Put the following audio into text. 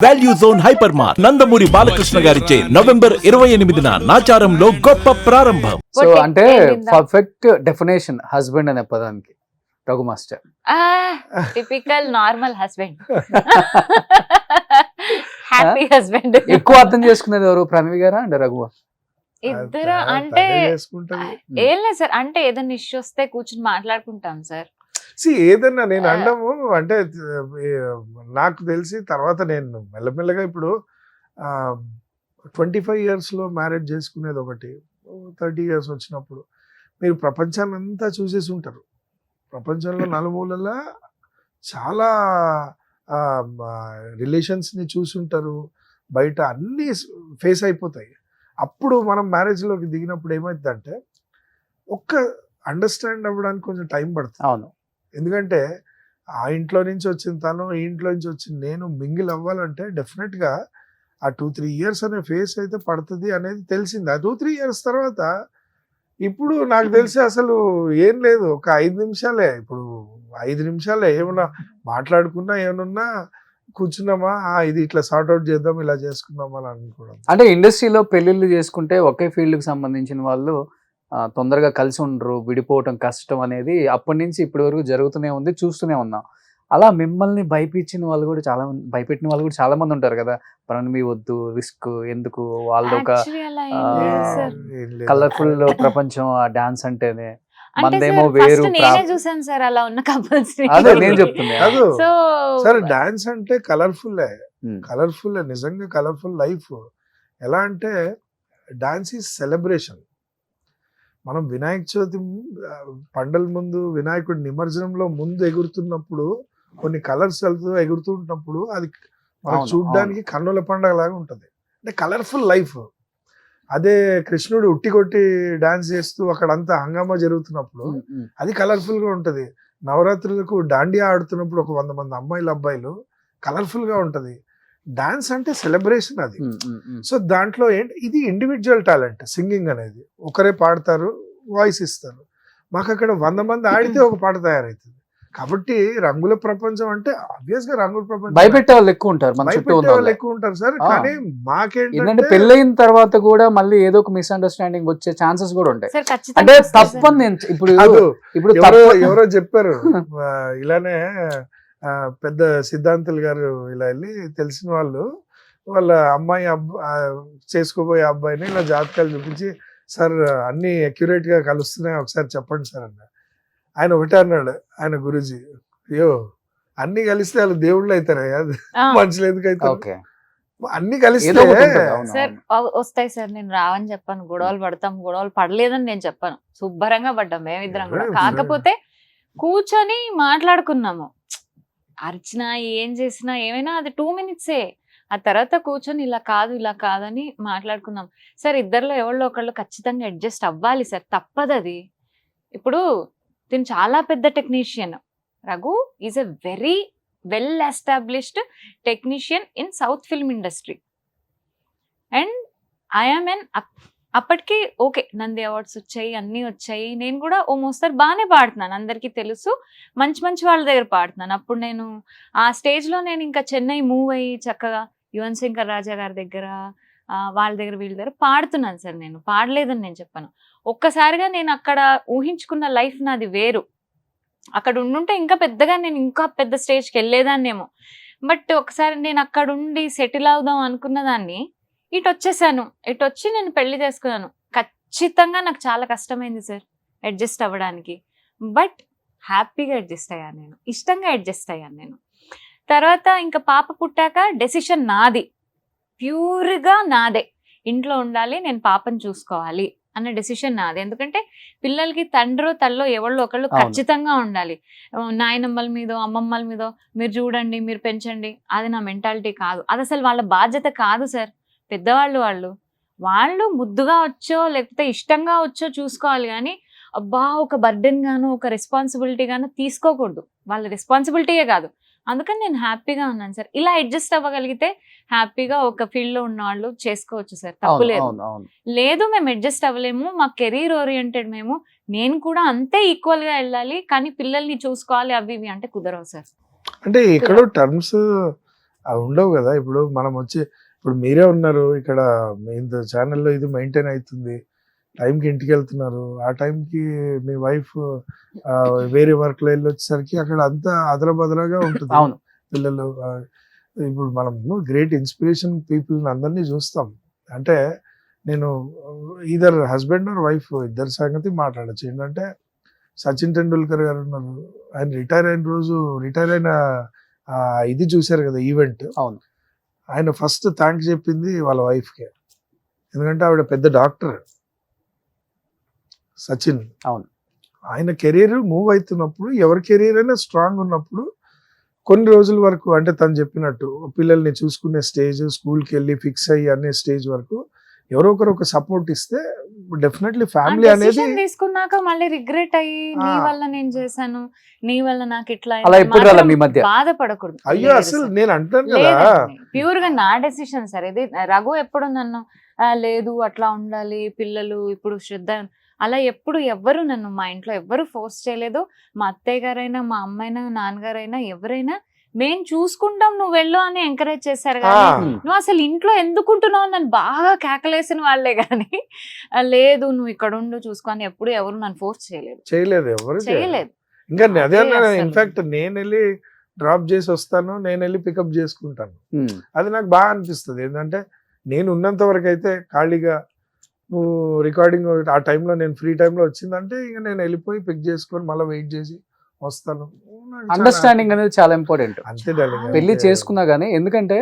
Value zone hyper mart Nandamuri Balakrishna గారిచే November 28న నాచారంలో గొప్ప ప్రారంభం. సో అంటే పర్ఫెక్ట్ డెఫినేషన్ హస్బెండ్ అనే పదానికి Raghu master. Typical normal husband, happy husband. ఎక్కువ అర్థం చేసుకునేది ఎవరు, ప్రణవి గారా అంటే రఘు? ఇద్దరు అంటే ఏం లేదు సార్, అంటే ఏదైనా ఇష్యూ వస్తే కూర్చుని మాట్లాడుకుంటాం సార్. ఏదన్నా నేను అండము అంటే నాకు తెలిసి తర్వాత నేను మెల్లమెల్లగా ఇప్పుడు 25 yearsలో మ్యారేజ్ చేసుకునేది ఒకటి, 30 years వచ్చినప్పుడు మీరు ప్రపంచాన్ని అంతా చూసేసి ఉంటారు. ప్రపంచంలో నలుమూలలా చాలా రిలేషన్స్ని చూసి ఉంటారు, బయట అన్నీ ఫేస్ అయిపోతాయి. అప్పుడు మనం మ్యారేజ్లోకి దిగినప్పుడు ఏమవుతుందంటే ఒక్క అండర్స్టాండ్ అవ్వడానికి కొంచెం టైం పడుతుంది. అవును, ఎందుకంటే ఆ ఇంట్లో నుంచి వచ్చిన తను, ఈ ఇంట్లో నుంచి వచ్చిన నేను మింగిల్ అవ్వాలంటే డెఫినెట్గా ఆ 2-3 years అనే ఫేస్ అయితే పడుతుంది అనేది తెలిసింది. ఆ 2-3 years తర్వాత ఇప్పుడు నాకు తెలిసి అసలు ఏం లేదు, ఒక 5 నిమిషాలే. ఇప్పుడు 5 నిమిషాలే ఏమన్నా మాట్లాడుకున్నా ఏమన్నా కూర్చున్నామా, ఇది ఇట్లా సార్ట్అవుట్ చేద్దాం, ఇలా చేసుకుందాం అని అనుకోవడం. అంటే ఇండస్ట్రీలో పెళ్ళిళ్ళు చేసుకుంటే ఒకే ఫీల్డ్కి సంబంధించిన వాళ్ళు తొందరగా కలిసి ఉండరు, విడిపోవటం కష్టం అనేది అప్పటి నుంచి ఇప్పటి వరకు జరుగుతూనే ఉంది, చూస్తూనే ఉన్నాం. అలా మిమ్మల్ని భయపించిన వాళ్ళు కూడా చాలా మంది, భయపెట్టిన వాళ్ళు కూడా చాలా మంది ఉంటారు కదా. ప్రణవి వద్దు, రిస్క్ ఎందుకు, వాళ్ళది ఒక కలర్ఫుల్ ప్రపంచం ఆ డాన్స్ అంటేనే, మందేమో వేరు. చూసాను సార్ అలా ఉన్న కపుల్స్. అదే నేను చెప్తున్నా. సరే డాన్స్ అంటే కలర్ఫుల్ నిజంగా కలర్ఫుల్ లైఫ్. ఎలా అంటే డాన్స్ ఈజ్ సెలబ్రేషన్. మనం వినాయక చవితి పండల ముందు, వినాయకుడి నిమజ్జనంలో ముందు ఎగురుతున్నప్పుడు, కొన్ని కలర్స్ ఎగురుతుంటున్నప్పుడు అది మనం చూడడానికి కన్నుల పండగ లాగా ఉంటుంది. అంటే కలర్ఫుల్ లైఫ్. అదే కృష్ణుడు ఉట్టి కొట్టి డాన్స్ చేస్తూ అక్కడంతా హంగామా జరుగుతున్నప్పుడు అది కలర్ఫుల్ గా ఉంటది. నవరాత్రులకు దాండియా ఆడుతున్నప్పుడు ఒక 100 మంది అమ్మాయిలు అబ్బాయిలు కలర్ఫుల్ గా ఉంటది. డాన్స్ అంటే సెలబ్రేషన్ అది. సో దాంట్లో ఏంటి, ఇది ఇండివిజువల్ టాలెంట్. సింగింగ్ అనేది ఒకరే పాడతారు, వాయిస్ ఇస్తారు. మాకు అక్కడ 100 మంది ఆడితే ఒక పాట తయారవుతుంది. కాబట్టి రంగుల ప్రపంచం అంటే ఆబ్వియస్ గా రంగుల ప్రపంచం. భయపెట్టే వాళ్ళు ఎక్కువ ఉంటారు, ఎక్కువ ఉంటారు సార్. కానీ మాకేంటంటే పెళ్ళైన తర్వాత కూడా మళ్ళీ ఏదో ఒక మిస్అండర్స్టాండింగ్ వచ్చే ఛాన్సెస్ కూడా ఉంటాయి. అంటే తప్పని నేను ఇప్పుడు ఎవరో చెప్పారు ఇలానే, పెద్ద సిద్ధాంతులు గారు ఇలా వెళ్ళి తెలిసిన వాళ్ళు వాళ్ళ అమ్మాయి చేసుకోబోయే అబ్బాయిని ఇలా జాతకాలు చూపించి, సార్ అన్ని అక్యురేట్ గా కలుస్తున్నాయి, ఒకసారి చెప్పండి సార్ అన్న. ఆయన ఒకటే అన్నాడు, ఆయన గురూజీ, అయ్యో అన్ని కలిస్తే వాళ్ళు దేవుళ్ళు అవుతారా, మనుషులు ఎందుకు అవుతారు, అన్ని కలిస్తే సార్ వస్తాయి సార్. నేను రావని చెప్పాను, గొడవలు పడతాం, గొడవలు పడలేదని నేను చెప్పాను, శుభ్రంగా పడ్డాం మేమిద్దరం కూడా. కాకపోతే కూర్చొని మాట్లాడుకున్నాము, అర్చన ఏం చేసినా ఏమైనా అది 2 minutes. ఆ తర్వాత కూర్చొని ఇలా కాదు ఇలా కాదని మాట్లాడుకున్నాం సార్. ఇద్దరిలో ఎవరిలో ఒకళ్ళు ఖచ్చితంగా అడ్జస్ట్ అవ్వాలి సార్, తప్పదు అది. ఇప్పుడు దీని చాలా పెద్ద technician. Raghu is a very well established technician in south film industry and I'm ఎన్. అప్పటికి ఓకే, నంది అవార్డ్స్ వచ్చాయి, అన్నీ వచ్చాయి, నేను కూడా ఓ మోస్తరు బాగానే పాడుతున్నాను, అందరికీ తెలుసు, మంచి మంచి వాళ్ళ దగ్గర పాడుతున్నాను. అప్పుడు నేను ఆ స్టేజ్లో నేను ఇంకా చెన్నై మూవ్ అయ్యి చక్కగా యువన్ శంకర్ రాజా గారి దగ్గర, వాళ్ళ దగ్గర వీళ్ళ దగ్గర పాడుతున్నాను సార్. నేను పాడలేదని నేను చెప్పాను. ఒక్కసారిగా నేను అక్కడ ఊహించుకున్న లైఫ్ నాది వేరు. అక్కడ ఉండుంటే ఇంకా పెద్దగా నేను ఇంకా పెద్ద స్టేజ్కి వెళ్ళేదాన్నేమో. బట్ ఒకసారి నేను అక్కడ ఉండి సెటిల్ అవుదాం అనుకున్న దాన్ని ఇటు వచ్చేసాను. ఇటు వచ్చి నేను పెళ్లి చేసుకున్నాను. ఖచ్చితంగా నాకు చాలా కష్టమైంది సార్ అడ్జస్ట్ అవ్వడానికి. బట్ హ్యాపీగా అడ్జస్ట్ అయ్యాను నేను, ఇష్టంగా అడ్జస్ట్ అయ్యాను నేను. తర్వాత ఇంకా పాప పుట్టాక డెసిషన్ నాది, ప్యూర్గా నాదే. ఇంట్లో ఉండాలి, నేను పాపను చూసుకోవాలి అన్న డెసిషన్ నాది. ఎందుకంటే పిల్లలకి తండ్రో తల్లో ఎవరో ఒకళ్ళు ఖచ్చితంగా ఉండాలి. నాయనమ్మల మీదో అమ్మమ్మల మీదో మీరు చూడండి, మీరు పెంచండి, అది నా మెంటాలిటీ కాదు. అది అసలు వాళ్ళ బాధ్యత కాదు సార్. పెద్దవాళ్ళు వాళ్ళు ముద్దుగా వచ్చో లేకపోతే ఇష్టంగా వచ్చో చూసుకోవాలి, కానీ అబ్బా ఒక బర్డెన్ గాను ఒక రెస్పాన్సిబిలిటీ గాను తీసుకోకూడదు. వాళ్ళ రెస్పాన్సిబిలిటీయే కాదు. అందుకని నేను హ్యాపీగా ఉన్నాను సార్. ఇలా అడ్జస్ట్ అవ్వగలిగితే హ్యాపీగా ఒక ఫీల్డ్ లో ఉన్న వాళ్ళు చేసుకోవచ్చు సార్, తప్పులేదు. లేదు మేము అడ్జస్ట్ అవ్వలేము, మా కెరీర్ ఓరియంటెడ్ మేము, నేను కూడా అంతే ఈక్వల్ గా వెళ్ళాలి, కానీ పిల్లల్ని చూసుకోవాలి అవి ఇవి అంటే కుదరవు సార్. అంటే ఇక్కడ టర్మ్స్ అవి ఉండవు కదా. ఇప్పుడు మనం వచ్చి ఇప్పుడు మీరే ఉన్నారు ఇక్కడ, ఇంత ఛానల్లో ఇది మెయింటైన్ అవుతుంది, టైంకి ఇంటికి వెళ్తున్నారు, ఆ టైంకి మీ వైఫ్ వేరే వర్క్లో వెళ్ళి వచ్చేసరికి అక్కడ అంతా అదలబదలగా ఉంటుంది. అవును. పిల్లలు ఇప్పుడు మనం గ్రేట్ ఇన్స్పిరేషన్ పీపుల్ని అందరినీ చూస్తాం. అంటే నేను ఈదర్ హస్బెండ్ ఆర్ వైఫ్ ఇద్దరి సంగతి మాట్లాడచ్చు. ఏంటంటే సచిన్ టెండూల్కర్ గారు ఉన్నారు, ఆయన రిటైర్ అయిన ఇది చూశారు కదా ఈవెంట్. అవును. ఆయన ఫస్ట్ థ్యాంక్స్ చెప్పింది వాళ్ళ వైఫ్కే, ఎందుకంటే ఆవిడ పెద్ద డాక్టర్ సచిన్. అవును. ఆయన కెరీర్ మూవ్ అవుతున్నప్పుడు, ఎవరి కెరీర్ అయినా స్ట్రాంగ్ ఉన్నప్పుడు కొన్ని రోజుల వరకు, అంటే తను చెప్పినట్టు పిల్లల్ని చూసుకునే స్టేజ్, స్కూల్కి వెళ్ళి ఫిక్స్ అయ్యి అనే స్టేజ్ వరకు ఎవరో ఒకరు ఒక సపోర్ట్ ఇస్తే డెఫినెట్లీ ఫ్యామిలీ అనేది తీసుకున్నాక మళ్ళీ రిగ్రెట్ అయ్యి నీ వల్ల నేను చేశాను, నీ వల్ల నాకు ఇట్లా అలా ఎప్పుడు రాలే మీ మధ్య? బాధపడకూడదు. అయ్యో అసలు నేను అంటాను కదా, ప్యూర్ గా నా డెసిషన్ సార్ ఇది. రఘు ఎప్పుడు నన్ను లేదు అట్లా ఉండాలి పిల్లలు ఇప్పుడు శ్రద్ధ అలా ఎప్పుడు ఎవ్వరు నన్ను మా ఇంట్లో ఎవ్వరు ఫోర్స్ చేయలేదు. మా అత్తయ్య గారైనా మా అమ్మైనా నాన్నగారైనా ఎవరైనా మేము చూసుకుంటాం నువ్వు వెళ్ళు అని ఎంకరేజ్ చేశారు. కానీ నువ్వు అసలు ఇంట్లో ఎందుకుంటున్నావు నన్ను బాగా కేకలేసిన వాళ్ళే గాని లేదు నువ్వు ఇక్కడ ఉండు చూసుకో అని ఎప్పుడు ఎవరు నన్ను ఫోర్స్ చేయలేదు ఎవరు చేయలేదు. ఇంకా అదే ఇన్ఫాక్ట్ నేను వెళ్ళి డ్రాప్ చేసి వస్తాను, నేను వెళ్ళి పికప్ చేసుకుంటాను. అది నాకు బాగా అనిపిస్తుంది. ఏంటంటే నేను ఉన్నంత వరకు అయితే ఖాళీగా నువ్వు రికార్డింగ్ ఆ టైంలో నేను ఫ్రీ టైంలో వచ్చిందంటే ఇంకా నేను వెళ్ళిపోయి పిక్ చేసుకొని మళ్ళీ వెయిట్ చేసి వస్తాను. అండర్స్టాండింగ్ అనేది చాలా ఇంపార్టెంట్. అంతే డార్లింగ్. పెళ్లి చేసుకున్నా గానీ, ఎందుకంటే